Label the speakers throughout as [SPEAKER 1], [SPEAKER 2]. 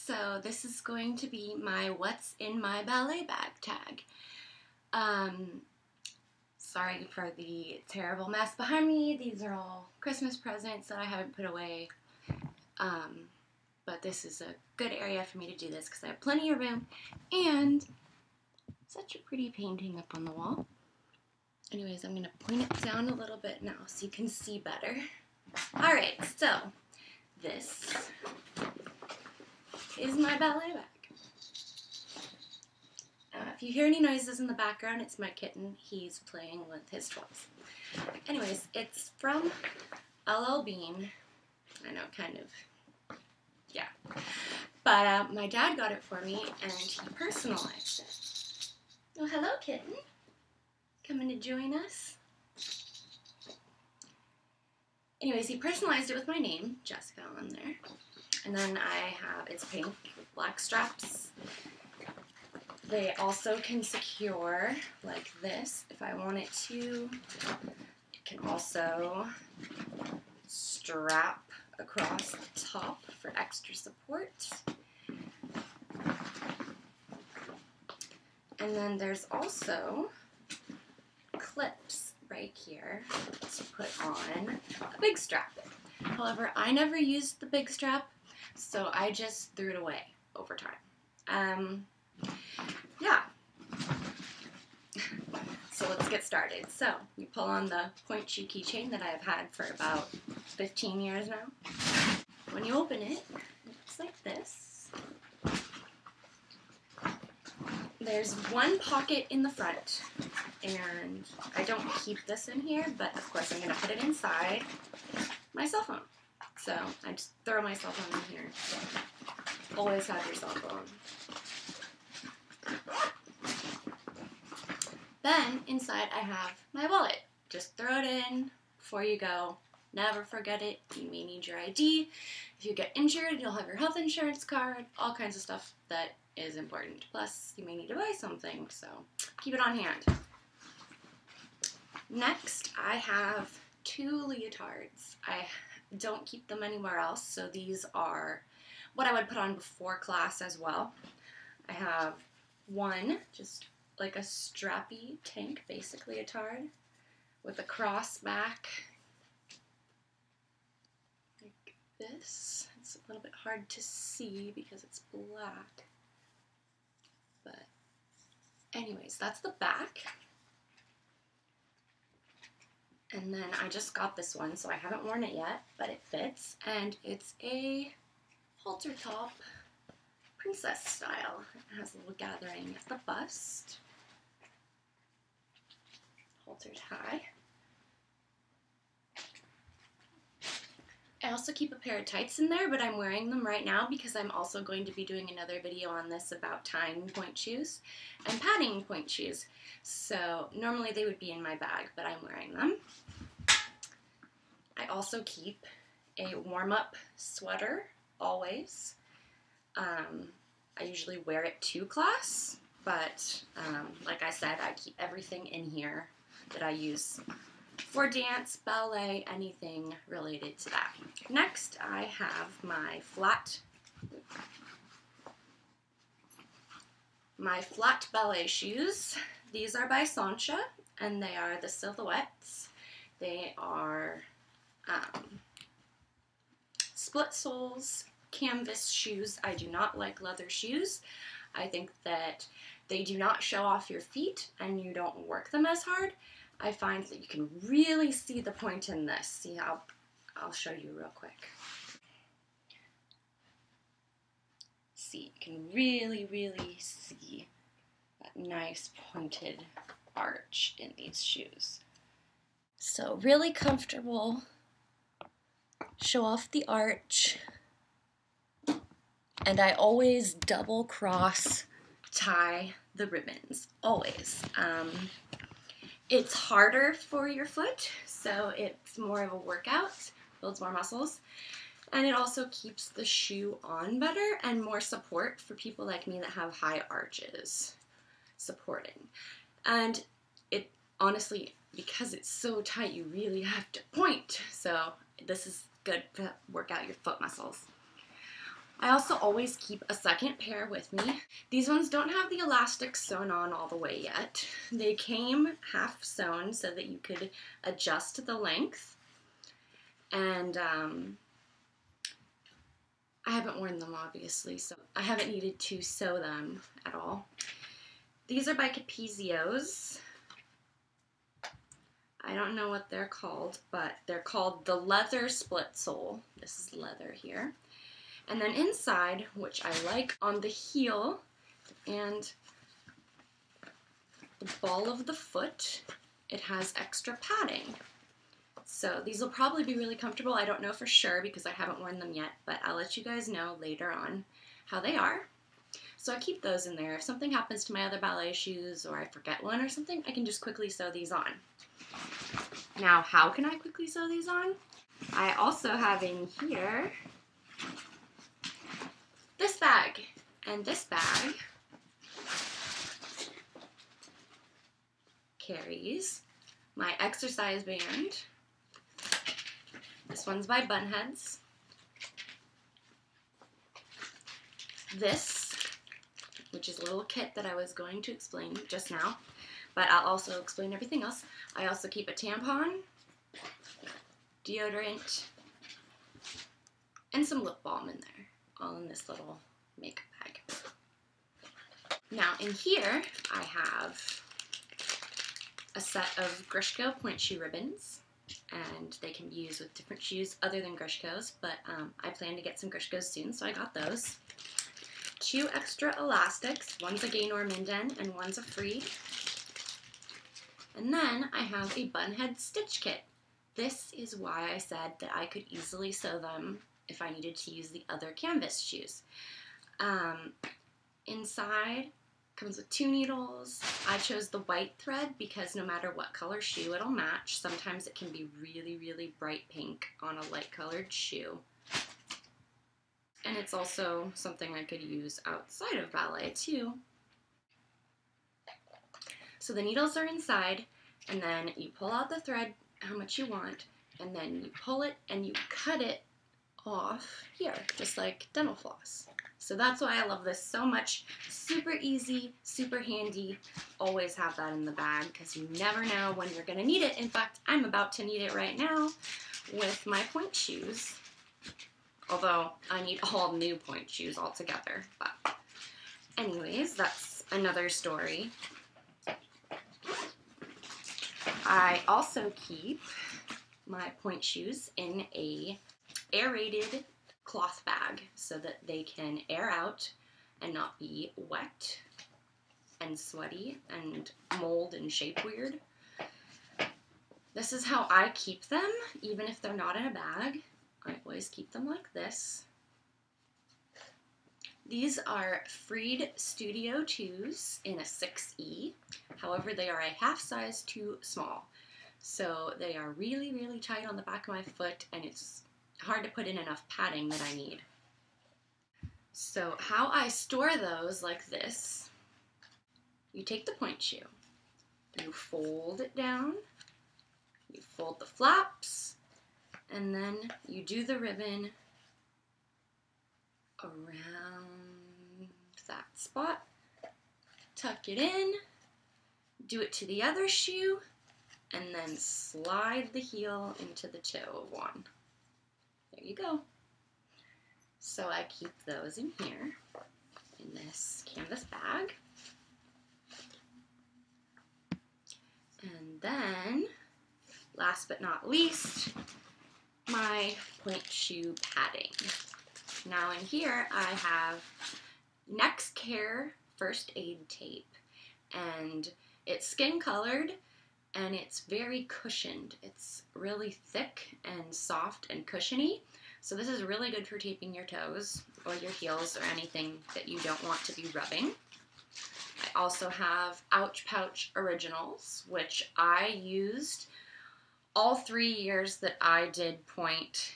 [SPEAKER 1] So this is going to be my What's in My Ballet Bag tag. Sorry for the terrible mess behind me. These are all Christmas presents that I haven't put away. But this is a good area for me to do this because I have plenty of room and such a pretty painting up on the wall. Anyways, I'm going to point it down a little bit now so you can see better. Alright, so this is my ballet bag. If you hear any noises in the background, it's my kitten. He's playing with his toys. Anyways, it's from LL Bean. I know, kind of, yeah. But my dad got it for me, and he personalized it. Oh, hello, kitten. Coming to join us. Anyways, he personalized it with my name, Jessica, on there. And then it's pink with black straps. They also can secure like this if I want it to. It can also strap across the top for extra support. And then there's also clips right here to put on a big strap. However, I never used the big strap, so I just threw it away over time. Yeah. So let's get started. So you pull on the point shoe keychain that I've had for about 15 years now. When you open it, it looks like this. There's one pocket in the front, and I don't keep this in here, but of course I'm going to put it inside my cell phone. So I just throw my cell phone in here. Always have your cell phone. Then inside I have my wallet. Just throw it in before you go. Never forget it. You may need your ID. If you get injured, you'll have your health insurance card, all kinds of stuff that is important. Plus, you may need to buy something, so keep it on hand. Next, I have two leotards. I don't keep them anywhere else, so these are what I would put on before class as well. I have one, just like a strappy tank, basic leotard, with a cross back, like this. It's a little bit hard to see because it's black. But anyways, that's the back. And then I just got this one, so I haven't worn it yet, but it fits. And it's a halter top, princess style. It has a little gathering at the bust. Haltered high. I also keep a pair of tights in there, but I'm wearing them right now because I'm also going to be doing another video on this about tying point shoes and padding point shoes. So normally they would be in my bag, but I'm wearing them. I also keep a warm-up sweater, always. I usually wear it to class, but like I said, I keep everything in here that I use for dance, ballet, anything related to that. Next, I have my flat ballet shoes. These are by Sancha, and they are the silhouettes. They are split soles, canvas shoes. I do not like leather shoes. I think that they do not show off your feet and you don't work them as hard. I find that you can really see the point in this. See how, I'll show you real quick. See, you can really, really see that nice pointed arch in these shoes. So really comfortable, show off the arch, and I always double cross tie the ribbons, always. It's harder for your foot, so it's more of a workout, builds more muscles, and it also keeps the shoe on better and more support for people like me that have high arches supporting. And it honestly, because it's so tight, you really have to point, so this is good to work out your foot muscles. I also always keep a second pair with me. These ones don't have the elastic sewn on all the way yet. They came half sewn so that you could adjust the length. And I haven't worn them obviously, so I haven't needed to sew them at all. These are by Capezios. I don't know what they're called, but they're called the leather split sole. This is leather here. And then inside, which I like, on the heel and the ball of the foot, it has extra padding. So these will probably be really comfortable. I don't know for sure because I haven't worn them yet, but I'll let you guys know later on how they are. So I keep those in there. If something happens to my other ballet shoes or I forget one or something, I can just quickly sew these on. Now, how can I quickly sew these on? I also have in here this bag, and this bag carries my exercise band. This one's by Bunheads. This, which is a little kit that I was going to explain just now, but I'll also explain everything else. I also keep a tampon, deodorant, and some lip balm in there, all in this little makeup bag. Now in here, I have a set of Grishko point shoe ribbons, and they can be used with different shoes other than Grishko's, but I plan to get some Grishko's soon, so I got those. 2 extra elastics, one's a Gaynor Minden and one's a Freed. And then I have a Bunhead stitch kit. This is why I said that I could easily sew them if I needed to use the other canvas shoes. Inside comes with 2 needles. I chose the white thread because no matter what color shoe it'll match. Sometimes it can be really, really bright pink on a light colored shoe. And it's also something I could use outside of ballet too. So the needles are inside, and then you pull out the thread how much you want, and then you pull it and you cut it off here, just like dental floss. So that's why I love this so much. Super easy, super handy. Always have that in the bag because you never know when you're going to need it. In fact, I'm about to need it right now with my point shoes. Although I need all new point shoes altogether. But anyways, that's another story. I also keep my point shoes in a aerated cloth bag so that they can air out and not be wet and sweaty and mold and shape weird. This is how I keep them, even if they're not in a bag. I always keep them like this. These are Freed Studio 2s in a 6E. However, they are a half size too small. So they are really, really tight on the back of my foot, and it's hard to put in enough padding that I need. So how I store those like this, you take the point shoe, you fold it down, you fold the flaps, and then you do the ribbon around that spot, tuck it in, do it to the other shoe, and then slide the heel into the toe of one. There you go. So I keep those in here, in this canvas bag. And then, last but not least, my point shoe padding. Now in here I have Next Care First Aid tape, and it's skin colored and it's very cushioned. It's really thick and soft and cushiony, so this is really good for taping your toes or your heels or anything that you don't want to be rubbing. I also have Ouch Pouch Originals, which I used all 3 years that I did point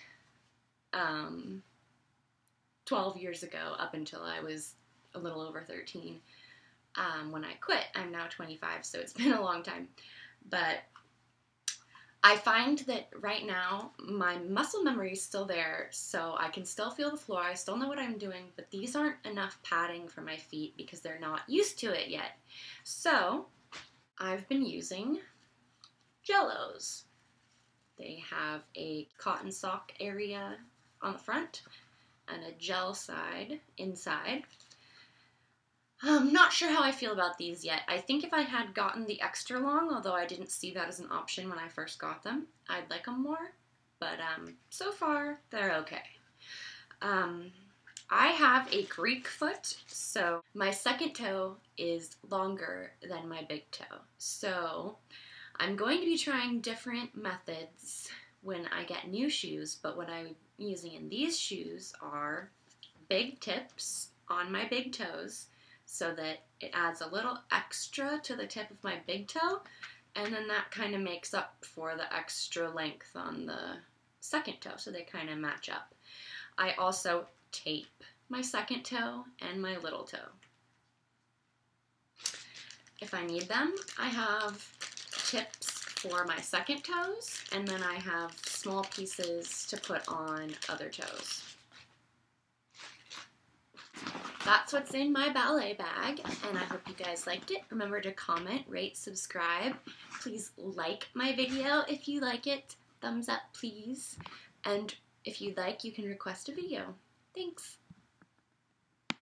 [SPEAKER 1] 12 years ago up until I was a little over 13. When I quit, I'm now 25, so it's been a long time. But I find that right now my muscle memory is still there, so I can still feel the floor. I still know what I'm doing, but these aren't enough padding for my feet because they're not used to it yet. So I've been using Jellos. They have a cotton sock area on the front and a gel side inside. I'm not sure how I feel about these yet. I think if I had gotten the extra long, although I didn't see that as an option when I first got them, I'd like them more. But so far, they're okay. I have a Greek foot, so my second toe is longer than my big toe. So I'm going to be trying different methods when I get new shoes, but what I'm using in these shoes are big tips on my big toes so that it adds a little extra to the tip of my big toe, and then that kind of makes up for the extra length on the second toe, so they kind of match up. I also tape my second toe and my little toe. If I need them, I have tips for my second toes, and then I have small pieces to put on other toes. That's what's in my ballet bag, and I hope you guys liked it. Remember to comment, rate, subscribe. Please like my video if you like it. Thumbs up, please. And if you'd like, you can request a video. Thanks.